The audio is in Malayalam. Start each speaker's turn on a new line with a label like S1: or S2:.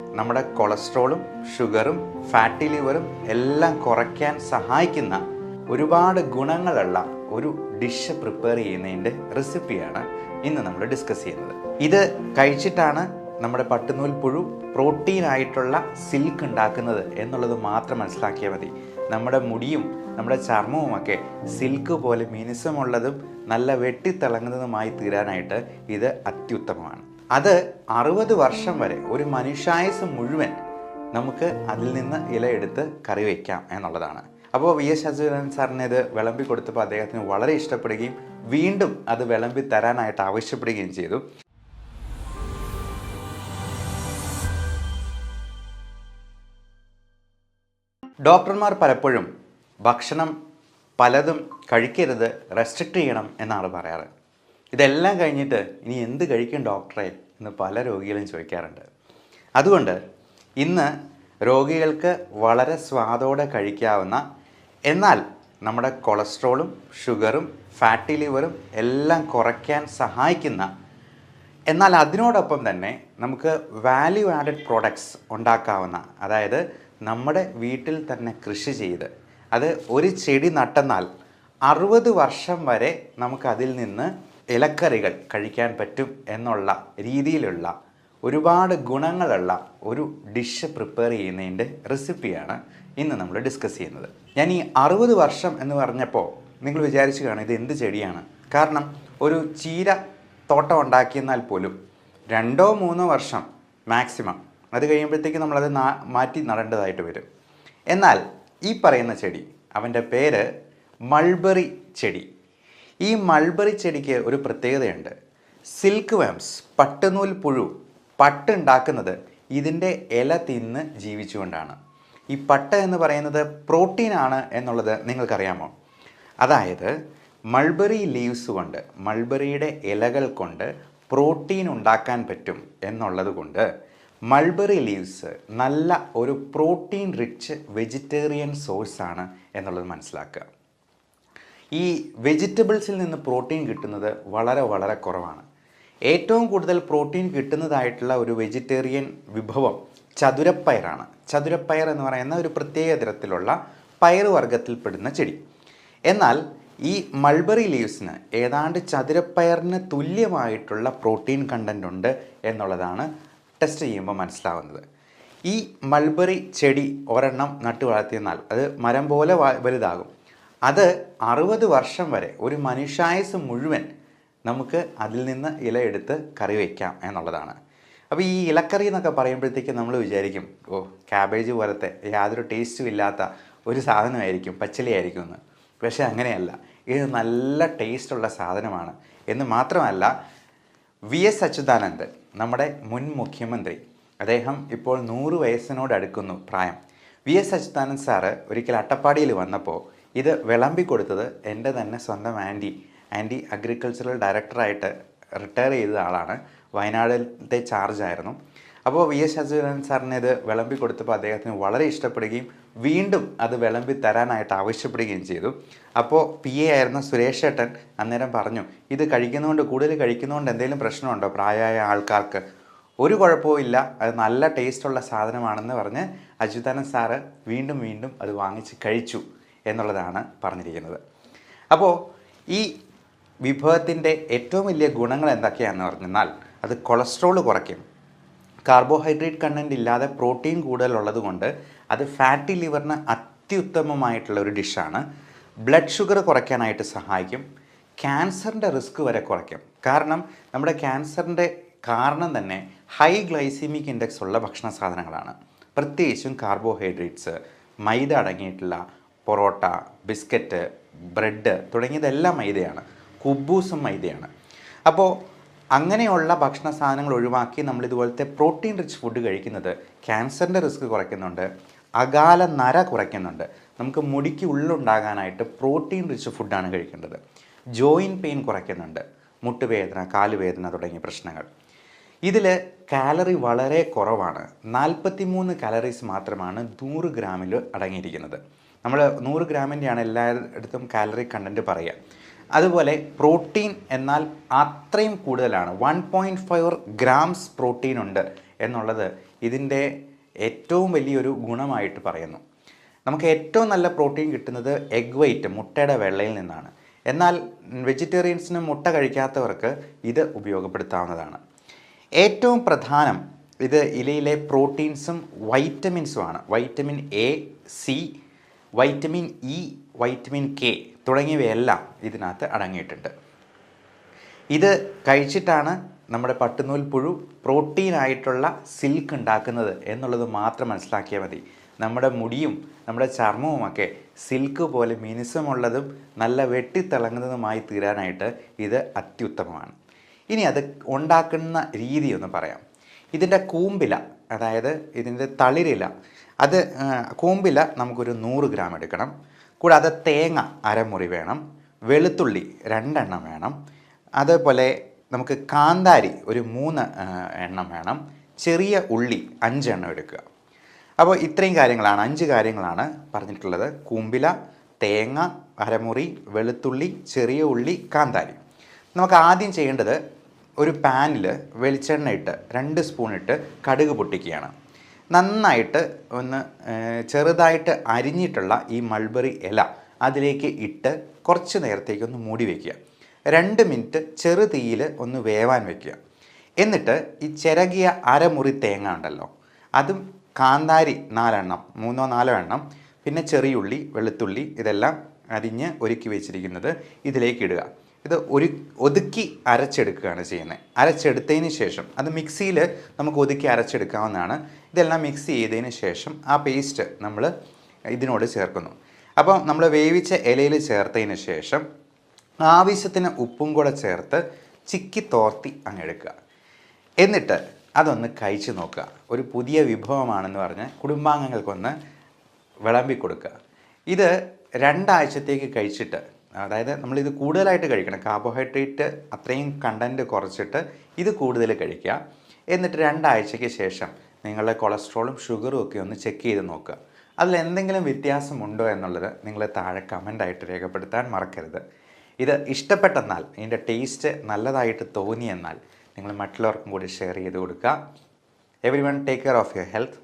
S1: നമ്മുടെ കൊളസ്ട്രോളും ഷുഗറും ഫാറ്റി ലിവറും എല്ലാം കുറയ്ക്കാൻ സഹായിക്കുന്ന ഒരുപാട് ഗുണങ്ങളുള്ള ഒരു ഡിഷ് പ്രിപ്പയർ ചെയ്യുന്നതിൻ്റെ റെസിപ്പിയാണ് ഇന്ന് നമ്മൾ ഡിസ്കസ് ചെയ്യുന്നത്. ഇത് കഴിച്ചിട്ടാണ് നമ്മുടെ പട്ടുനൂൽ പുഴു പ്രോട്ടീൻ ആയിട്ടുള്ള സിൽക്ക് ഉണ്ടാക്കുന്നത് എന്നുള്ളത് മാത്രം മനസ്സിലാക്കിയാൽ മതി. നമ്മുടെ മുടിയും നമ്മുടെ ചർമ്മവുമൊക്കെ സിൽക്ക് പോലെ മിനുസമുള്ളതും നല്ല വെട്ടിത്തിളങ്ങുന്നതുമായി തീരാനായിട്ട് ഇത് അത്യുത്തമമാണ്. അത് 60 വർഷം വരെ, ഒരു മനുഷ്യായുസ് മുഴുവൻ നമുക്ക് അതിൽ നിന്ന് ഇലയെടുത്ത് കറി വയ്ക്കാം എന്നുള്ളതാണ്. അപ്പോൾ VS അച്യുതാനന്ദൻ സാറിന് ഇത് വിളമ്പി കൊടുത്തപ്പോൾ അദ്ദേഹത്തിന് വളരെ ഇഷ്ടപ്പെടുകയും വീണ്ടും അത് വിളമ്പി തരാനായിട്ട് ആവശ്യപ്പെടുകയും ചെയ്തു. ഡോക്ടർമാർ പലപ്പോഴും ഭക്ഷണം പലതും കഴിക്കരുത്, റെസ്ട്രിക്റ്റ് ചെയ്യണം എന്നാണ് പറയാറ്. ഇതെല്ലാം കഴിഞ്ഞിട്ട് ഇനി എന്ത് കഴിക്കും ഡോക്ടറെ എന്ന് പല രോഗികളും ചോദിക്കാറുണ്ട്. അതുകൊണ്ട് ഇന്ന് രോഗികൾക്ക് വളരെ സ്വാദോടെ കഴിക്കാവുന്ന, എന്നാൽ നമ്മുടെ കൊളസ്ട്രോളും ഷുഗറും ഫാറ്റി ലിവറും എല്ലാം കുറയ്ക്കാൻ സഹായിക്കുന്ന, എന്നാൽ അതിനോടൊപ്പം തന്നെ നമുക്ക് വാല്യൂ ആഡഡ് പ്രോഡക്ട്സ് ഉണ്ടാക്കാവുന്ന, അതായത് നമ്മുടെ വീട്ടിൽ തന്നെ കൃഷി ചെയ്ത് അത് ഒരു ചെടി നട്ടെന്നാൽ 60 വർഷം വരെ നമുക്കതിൽ നിന്ന് ഇലക്കറികൾ കഴിക്കാൻ പറ്റും എന്നുള്ള രീതിയിലുള്ള ഒരുപാട് ഗുണങ്ങളുള്ള ഒരു ഡിഷ് പ്രിപ്പയർ ചെയ്യുന്നതിൻ്റെ റെസിപ്പിയാണ് ഇന്ന് നമ്മൾ ഡിസ്കസ് ചെയ്യുന്നത്. ഞാൻ ഈ 60 വർഷം എന്ന് പറഞ്ഞപ്പോൾ നിങ്ങൾ വിചാരിച്ചു കാണും ഇത് എന്ത് ചെടിയാണ്. കാരണം ഒരു ചീര തോട്ടം ഉണ്ടാക്കിയെന്നാൽ പോലും 2-3 വർഷം മാക്സിമം, അത് കഴിയുമ്പോഴത്തേക്ക് നമ്മളത് മാറ്റി നടേണ്ടതായിട്ട് വരും. എന്നാൽ ഈ പറയുന്ന ചെടി, അവൻ്റെ പേര് മൾബറി ചെടി. ഈ മൾബറി ചെടിക്ക് ഒരു പ്രത്യേകതയുണ്ട്. സിൽക്ക് വേംസ്, പട്ടുനൂൽ പുഴു, പട്ടുണ്ടാക്കുന്നത് ഇതിൻ്റെ ഇല തിന്ന് ജീവിച്ചുകൊണ്ടാണ്. ഈ പട്ട എന്ന് പറയുന്നത് പ്രോട്ടീനാണ് എന്നുള്ളത് നിങ്ങൾക്കറിയാമോ? അതായത് മൾബറി ലീവ്സ് കൊണ്ട്, മൾബറിയുടെ ഇലകൾ കൊണ്ട് പ്രോട്ടീൻ ഉണ്ടാക്കാൻ പറ്റും എന്നുള്ളത് കൊണ്ട് മൾബറി ലീവ്സ് നല്ല ഒരു പ്രോട്ടീൻ റിച്ച് വെജിറ്റേറിയൻ സോഴ്സാണ് എന്നുള്ളത് മനസ്സിലാക്കുക. ഈ വെജിറ്റബിൾസിൽ നിന്ന് പ്രോട്ടീൻ കിട്ടുന്നത് വളരെ വളരെ കുറവാണ്. ഏറ്റവും കൂടുതൽ പ്രോട്ടീൻ കിട്ടുന്നതായിട്ടുള്ള ഒരു വെജിറ്റേറിയൻ വിഭവം ചതുരപ്പയറാണ്. ചതുരപ്പയർ എന്ന് പറയുന്ന ഒരു പ്രത്യേക തരത്തിലുള്ള പയറുവർഗ്ഗത്തിൽപ്പെടുന്ന ചെടി. എന്നാൽ ഈ മൾബറി ലീവ്സിന് ഏതാണ്ട് ചതുരപ്പയറിന് തുല്യമായിട്ടുള്ള പ്രോട്ടീൻ കണ്ടൻ്റ് ഉണ്ട് എന്നുള്ളതാണ് ടെസ്റ്റ് ചെയ്യുമ്പോൾ മനസ്സിലാവുന്നത്. ഈ മൾബറി ചെടി ഒരെണ്ണം നട്ടു വളർത്തിയെന്നാൽ അത് മരം പോലെ വലുതാകും. അത് 60 വർഷം വരെ, ഒരു മനുഷ്യായുസ് മുഴുവൻ നമുക്ക് അതിൽ നിന്ന് ഇലയെടുത്ത് കറി വയ്ക്കാം എന്നുള്ളതാണ്. അപ്പോൾ ഈ ഇലക്കറി എന്നൊക്കെ പറയുമ്പോഴത്തേക്ക് നമ്മൾ വിചാരിക്കും, ഓ ക്യാബേജ് പോലത്തെ യാതൊരു ടേസ്റ്റും ഇല്ലാത്ത ഒരു സാധനമായിരിക്കും, പച്ചിലയായിരിക്കും എന്ന്. പക്ഷേ അങ്ങനെയല്ല, ഇത് നല്ല ടേസ്റ്റുള്ള സാധനമാണ്. എന്ന് മാത്രമല്ല, VS അച്യുതാനന്ദൻ, നമ്മുടെ മുൻ മുഖ്യമന്ത്രി, അദ്ദേഹം ഇപ്പോൾ 100 വയസ്സിനോട് അടുക്കുന്നു പ്രായം. VS അച്യുതാനന്ദൻ സാറ് ഒരിക്കൽ അട്ടപ്പാടിയിൽ വന്നപ്പോൾ ഇത് വിളമ്പി കൊടുത്തത് എൻ്റെ തന്നെ സ്വന്തം ആൻറ്റി അഗ്രികൾച്ചറൽ ഡയറക്ടറായിട്ട് റിട്ടയർ ചെയ്ത ആളാണ്. വയനാടിലത്തെ ചാർജായിരുന്നു. അപ്പോൾ VS അച്യുതാനന്ദൻ സാറിന് ഇത് വിളമ്പി കൊടുത്തപ്പോൾ അദ്ദേഹത്തിന് വളരെ ഇഷ്ടപ്പെടുകയും വീണ്ടും അത് വിളമ്പി തരാനായിട്ട് ആവശ്യപ്പെടുകയും ചെയ്തു. അപ്പോൾ PA ആയിരുന്ന സുരേഷ് ഏട്ടൻ അന്നേരം പറഞ്ഞു, ഇത് കഴിക്കുന്നതുകൊണ്ട്, കൂടുതൽ കഴിക്കുന്നതുകൊണ്ട് എന്തെങ്കിലും പ്രശ്നമുണ്ടോ പ്രായമായ ആൾക്കാർക്ക്? ഒരു കുഴപ്പവും ഇല്ല, അത് നല്ല ടേസ്റ്റുള്ള സാധനമാണെന്ന് പറഞ്ഞ് അച്യുതാനന്ദൻ സാറ് വീണ്ടും വീണ്ടും അത് വാങ്ങിച്ച് കഴിച്ചു എന്നുള്ളതാണ് പറഞ്ഞിരിക്കുന്നത്. അപ്പോൾ ഈ വിഭവത്തിൻ്റെ ഏറ്റവും വലിയ ഗുണങ്ങൾ എന്തൊക്കെയാണെന്ന് പറഞ്ഞാൽ, അത് കൊളസ്ട്രോൾ കുറയ്ക്കും. കാർബോഹൈഡ്രേറ്റ് കണ്ടൻറ്റ് ഇല്ലാതെ പ്രോട്ടീൻ കൂടുതലുള്ളത് കൊണ്ട് അത് ഫാറ്റി ലിവറിന് അത്യുത്തമമായിട്ടുള്ള ഒരു ഡിഷാണ്. ബ്ലഡ് ഷുഗർ കുറയ്ക്കാനായിട്ട് സഹായിക്കും. ക്യാൻസറിൻ്റെ റിസ്ക് വരെ കുറയ്ക്കും. കാരണം നമ്മുടെ ക്യാൻസറിൻ്റെ കാരണം തന്നെ ഹൈ ഗ്ലൈസീമിക് ഇൻഡെക്സ് ഉള്ള ഭക്ഷണ സാധനങ്ങളാണ്. പ്രത്യേകിച്ചും കാർബോഹൈഡ്രേറ്റ്സ്, മൈദ അടങ്ങിയിട്ടുള്ള പൊറോട്ട, ബിസ്ക്കറ്റ്, ബ്രെഡ് തുടങ്ങിയതെല്ലാം മൈദയാണ്. കുബൂസും മൈദയാണ്. അപ്പോൾ അങ്ങനെയുള്ള ഭക്ഷണ സാധനങ്ങൾ ഒഴിവാക്കി നമ്മളിതുപോലത്തെ പ്രോട്ടീൻ റിച്ച് ഫുഡ് കഴിക്കുന്നത് ക്യാൻസറിൻ്റെ റിസ്ക് കുറയ്ക്കുന്നുണ്ട്, അകാല നര കുറയ്ക്കുന്നുണ്ട്. നമുക്ക് മുടിക്ക് ഉള്ളുണ്ടാകാനായിട്ട് പ്രോട്ടീൻ റിച്ച് ഫുഡാണ് കഴിക്കേണ്ടത്. ജോയിൻറ്റ് പെയിൻ കുറയ്ക്കുന്നുണ്ട്, മുട്ടുവേദന, കാലുവേദന തുടങ്ങിയ പ്രശ്നങ്ങൾ. ഇതിൽ കാലറി വളരെ കുറവാണ്. 43 കാലറീസ് മാത്രമാണ് 100 ഗ്രാമിൽ അടങ്ങിയിരിക്കുന്നത്. നമ്മൾ 100 ഗ്രാമിൻ്റെയാണ് എല്ലായിടത്തും കാലറി കണ്ടൻറ്റ് പറയുക. അതുപോലെ പ്രോട്ടീൻ എന്നാൽ അത്രയും കൂടുതലാണ്. 1.4 ഗ്രാംസ് പ്രോട്ടീൻ ഉണ്ട് എന്നുള്ളത് ഇതിൻ്റെ ഏറ്റവും വലിയൊരു ഗുണമായിട്ട് പറയുന്നു. നമുക്ക് ഏറ്റവും നല്ല പ്രോട്ടീൻ കിട്ടുന്നത് എഗ് വൈറ്റ്, മുട്ടയുടെ വെള്ളയിൽ നിന്നാണ്. എന്നാൽ വെജിറ്റേറിയൻസിന് മുട്ട കഴിക്കാത്തവർക്ക് ഇത് ഉപയോഗപ്പെടുത്താവുന്നതാണ്. ഏറ്റവും പ്രധാനം ഇത് ഇലയിലെ പ്രോട്ടീൻസും വൈറ്റമിൻസുമാണ്. Vitamin A, C, vitamin E, vitamin K തുടങ്ങിയവയെല്ലാം ഇതിനകത്ത് അടങ്ങിയിട്ടുണ്ട്. ഇത് കഴിച്ചിട്ടാണ് നമ്മുടെ പട്ടുനൂൽ പുഴു പ്രോട്ടീനായിട്ടുള്ള സിൽക്ക് ഉണ്ടാക്കുന്നത് എന്നുള്ളത് മാത്രം മനസ്സിലാക്കിയാൽ മതി. നമ്മുടെ മുടിയും നമ്മുടെ ചർമ്മവുമൊക്കെ സിൽക്ക് പോലെ മിനുസമുള്ളതും നല്ല വെട്ടിത്തിളങ്ങുന്നതുമായി തീരാനായിട്ട് ഇത് അത്യുത്തമമാണ്. ഇനി അത് ഉണ്ടാക്കുന്ന രീതി ഒന്ന് പറയാം. ഇതിൻ്റെ കൂമ്പില, അതായത് ഇതിൻ്റെ തളിരില, അത് കൂമ്പില നമുക്കൊരു 100 ഗ്രാം എടുക്കണം. കൂടാതെ തേങ്ങ അരമുറി വേണം, വെളുത്തുള്ളി 2 എണ്ണം വേണം, അതേപോലെ നമുക്ക് കാന്താരി ഒരു 3 എണ്ണം വേണം, ചെറിയ ഉള്ളി 5 എണ്ണം എടുക്കുക. അപ്പോൾ ഇത്രയും കാര്യങ്ങളാണ്, 5 കാര്യങ്ങളാണ് പറഞ്ഞിട്ടുള്ളത്. കൂമ്പില, തേങ്ങ അരമുറി, വെളുത്തുള്ളി, ചെറിയ ഉള്ളി, കാന്താരി. നമുക്ക് ആദ്യം ചെയ്യേണ്ടത് ഒരു പാനിൽ വെളിച്ചെണ്ണ ഇട്ട് 2 സ്പൂൺ ഇട്ട് കടുക് പൊട്ടിക്കുകയാണ്. നന്നായിട്ട് ഒന്ന് ചെറുതായിട്ട് അരിഞ്ഞിട്ടുള്ള ഈ മൾബറി ഇല അതിലേക്ക് ഇട്ട് കുറച്ച് നേരത്തേക്കൊന്ന് മൂടി വയ്ക്കുക. 2 മിനിറ്റ് ചെറു തീയിൽ ഒന്ന് വേവാൻ വയ്ക്കുക. എന്നിട്ട് ഈ ചിരകിയ അരമുറി തേങ്ങ ഉണ്ടല്ലോ, അതും കാന്താരി 4 എണ്ണം, 3-4 എണ്ണം, പിന്നെ ചെറിയുള്ളി, വെളുത്തുള്ളി ഇതെല്ലാം അരിഞ്ഞ് ഒരുക്കി വെച്ചിരിക്കുന്നത് ഇതിലേക്ക് ഇടുക. ഇത് ഒതുക്കി അരച്ചെടുക്കുകയാണ് ചെയ്യുന്നത്. അരച്ചെടുത്തതിന് ശേഷം അത് മിക്സിയിൽ നമുക്ക് ഒതുക്കി അരച്ചെടുക്കാവുന്നതാണ്. ഇതെല്ലാം മിക്സ് ചെയ്തതിന് ശേഷം ആ പേസ്റ്റ് നമ്മൾ ഇതിനോട് ചേർക്കുന്നു. അപ്പോൾ നമ്മൾ വേവിച്ച ഇലയിൽ ചേർത്തതിന് ശേഷം ആവശ്യത്തിന് ഉപ്പും കൂടെ ചേർത്ത് ചിക്കി തോർത്തി അങ്ങ് എടുക്കുക. എന്നിട്ട് അതൊന്ന് കഴിച്ച് നോക്കുക. ഒരു പുതിയ വിഭവമാണെന്ന് പറഞ്ഞ് കുടുംബാംഗങ്ങൾക്കൊന്ന് വിളമ്പി കൊടുക്കുക. ഇത് 2 ആഴ്ചത്തേക്ക് കഴിച്ചിട്ട്, അതായത് നമ്മളിത് കൂടുതലായിട്ട് കഴിക്കണം, കാർബോഹൈഡ്രേറ്റ് അത്രയും കണ്ടൻറ്റ് കുറച്ചിട്ട് ഇത് കൂടുതൽ കഴിക്കുക. എന്നിട്ട് 2 ആഴ്ചയ്ക്ക് ശേഷം നിങ്ങളുടെ കൊളസ്ട്രോളും ഷുഗറും ഒക്കെ ഒന്ന് ചെക്ക് ചെയ്ത് നോക്കുക. അതിൽ എന്തെങ്കിലും വ്യത്യാസമുണ്ടോ എന്നുള്ളത് നിങ്ങൾ താഴെ കമൻ്റായിട്ട് രേഖപ്പെടുത്താൻ മറക്കരുത്. ഇത് ഇഷ്ടപ്പെട്ടെന്നാൽ, ഇതിൻ്റെ ടേസ്റ്റ് നല്ലതായിട്ട് തോന്നിയെന്നാൽ നിങ്ങൾ മറ്റുള്ളവർക്കും കൂടി ഷെയർ ചെയ്ത് കൊടുക്കുക. Everyone take care of your health.